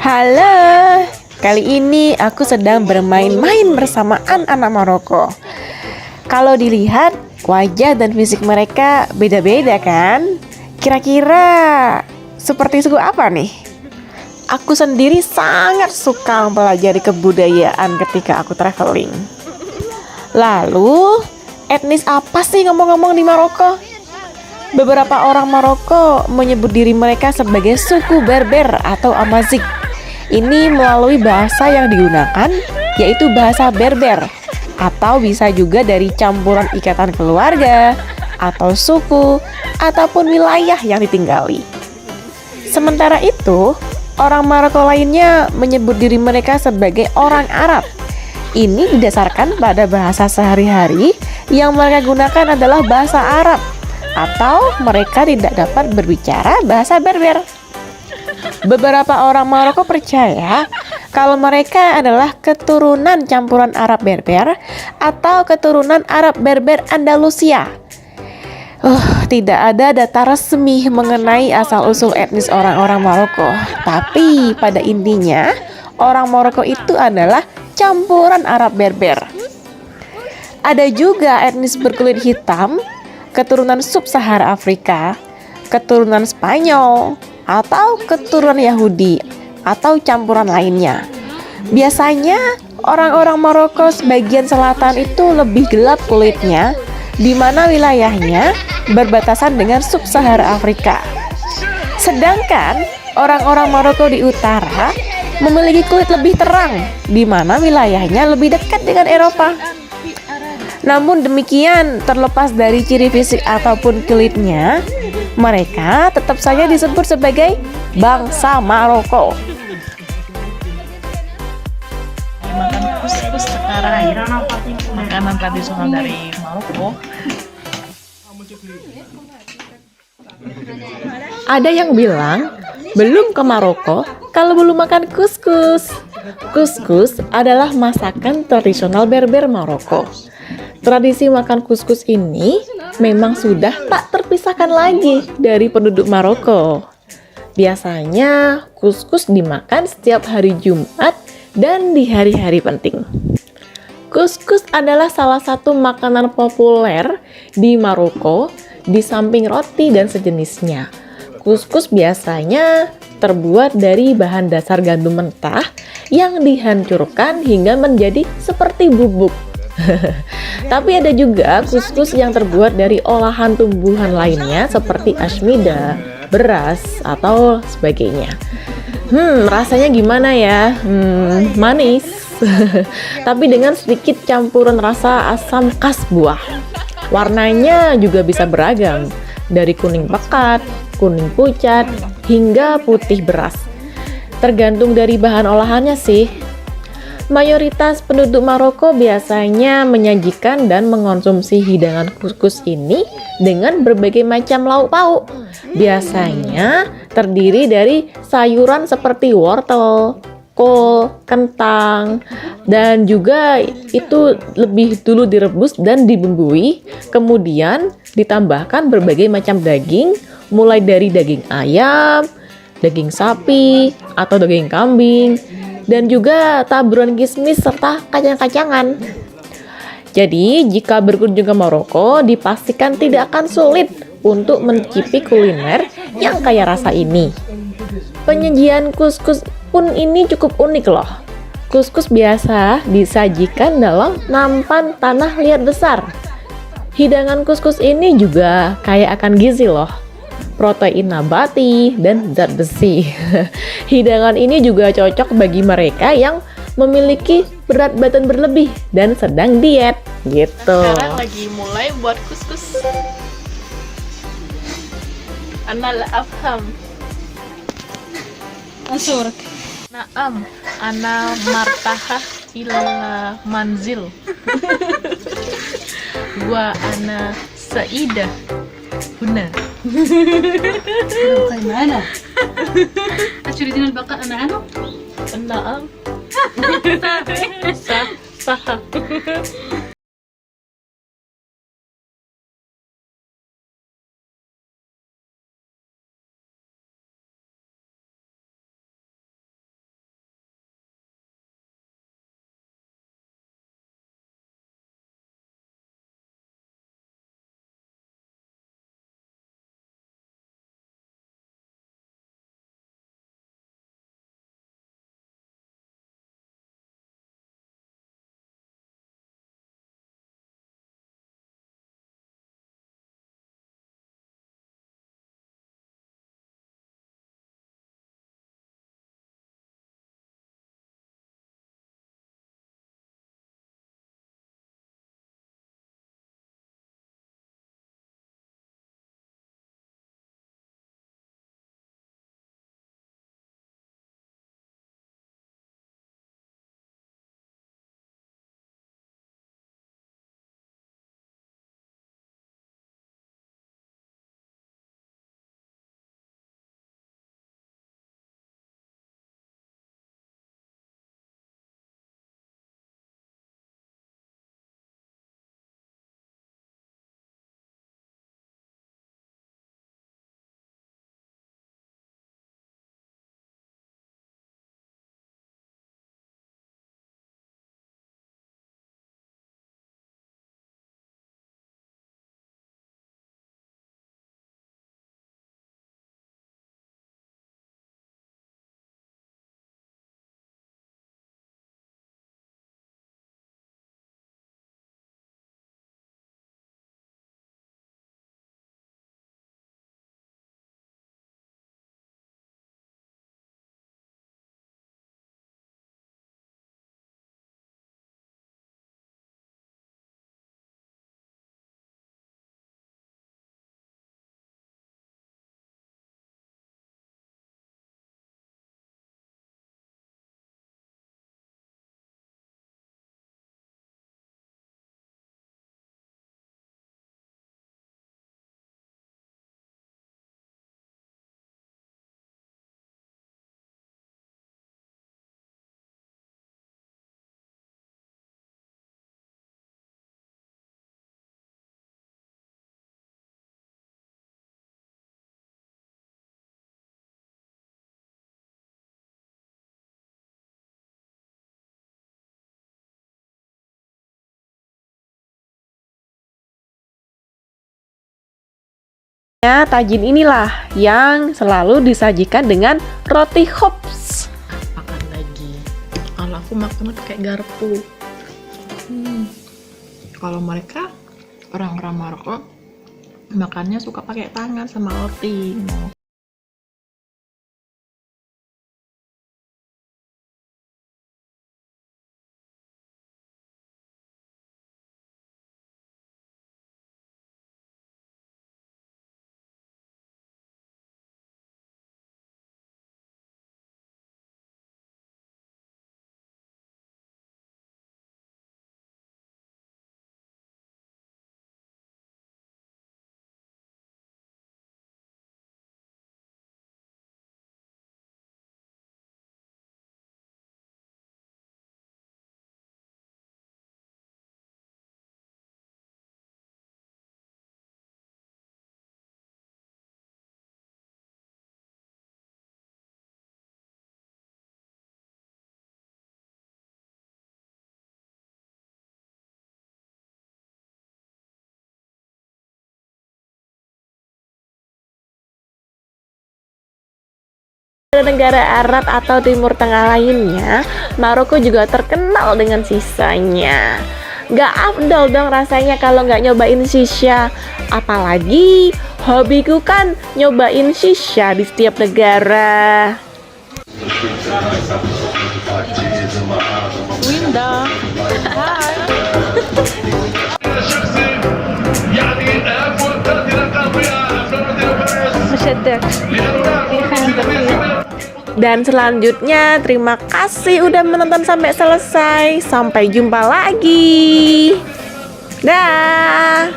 Halo, kali ini aku sedang bermain-main bersama anak-anak Maroko. Kalau dilihat, wajah dan fisik mereka beda-beda kan? Kira-kira seperti suku apa nih? Aku sendiri sangat suka mempelajari kebudayaan ketika aku traveling. Lalu, etnis apa sih ngomong-ngomong di Maroko? Beberapa orang Maroko menyebut diri mereka sebagai suku Berber atau Amazigh. Ini melalui bahasa yang digunakan, yaitu bahasa Berber, atau bisa juga dari campuran ikatan keluarga, atau suku, ataupun wilayah yang ditinggali. Sementara itu, orang Maroko lainnya menyebut diri mereka sebagai orang Arab. Ini didasarkan pada bahasa sehari-hari yang mereka gunakan adalah bahasa Arab, atau mereka tidak dapat berbicara bahasa Berber. Beberapa orang Maroko percaya kalau mereka adalah keturunan campuran Arab Berber atau keturunan Arab Berber Andalusia. Tidak ada data resmi mengenai asal-usul etnis orang-orang Maroko, tapi pada intinya orang Maroko itu adalah campuran Arab Berber. Ada juga etnis berkulit hitam, keturunan sub-Sahara Afrika, keturunan Spanyol, atau keturunan Yahudi, atau campuran lainnya. Biasanya orang-orang Maroko sebagian selatan itu lebih gelap kulitnya, di mana wilayahnya berbatasan dengan sub-Sahara Afrika. Sedangkan orang-orang Maroko di utara memiliki kulit lebih terang, di mana wilayahnya lebih dekat dengan Eropa. Namun demikian, terlepas dari ciri fisik ataupun kulitnya, mereka tetap saja disebut sebagai bangsa Maroko. Makan kuskus sekarang, makanan tradisional dari Maroko. Ada yang bilang belum ke Maroko kalau belum makan kuskus. Kuskus adalah masakan tradisional Berber Maroko. Tradisi makan kuskus ini memang sudah tak terpisahkan lagi dari penduduk Maroko. Biasanya kuskus dimakan setiap hari Jumat dan di hari-hari penting. Kuskus adalah salah satu makanan populer di Maroko di samping roti dan sejenisnya. Kuskus biasanya terbuat dari bahan dasar gandum mentah yang dihancurkan hingga menjadi seperti bubuk. Tapi ada juga kuskus yang terbuat dari olahan tumbuhan lainnya seperti asmida, beras, atau sebagainya. Rasanya gimana ya? Manis. Tapi dengan sedikit campuran rasa asam khas buah. Warnanya juga bisa beragam, dari kuning pekat, kuning pucat, hingga putih beras. Tergantung dari bahan olahannya sih. Mayoritas penduduk Maroko biasanya menyajikan dan mengonsumsi hidangan kuskus ini dengan berbagai macam lauk pauk. Biasanya terdiri dari sayuran seperti wortel, kol, kentang, dan juga itu lebih dulu direbus dan dibumbui, kemudian ditambahkan berbagai macam daging, mulai dari daging ayam, daging sapi, atau daging kambing, dan juga taburan kismis serta kacang-kacangan. Jadi, jika berkunjung ke Maroko, dipastikan tidak akan sulit untuk mencicipi kuliner yang kaya rasa ini. Penyajian kuskus pun ini cukup unik loh. Kuskus biasa disajikan dalam nampan tanah liat besar. Hidangan kuskus ini juga kaya akan gizi loh, protein nabati, dan zat besi. Hidangan ini juga cocok bagi mereka yang memiliki berat badan berlebih dan sedang diet gitu. Sekarang lagi mulai buat kuskus. Ana la afham. Ansur. Naam, ana martaha ila manzil. Wa ana saidah huna. طيب معنا أتريدين البقاء معنا؟ Naam. Sah. Saha. Tajin inilah yang selalu disajikan dengan roti hops. Makan lagi. Kalau aku makan pakai garpu. Kalau mereka orang-orang Maroko makannya suka pakai tangan sama roti. Negara Arab atau Timur Tengah lainnya, Maroko juga terkenal dengan shisanya. Gak afdol dong rasanya kalau nggak nyobain shisha. Apalagi hobiku kan nyobain shisha di setiap negara. Winda. Hai. Dan selanjutnya, terima kasih udah menonton sampai selesai. Sampai jumpa lagi. Dah.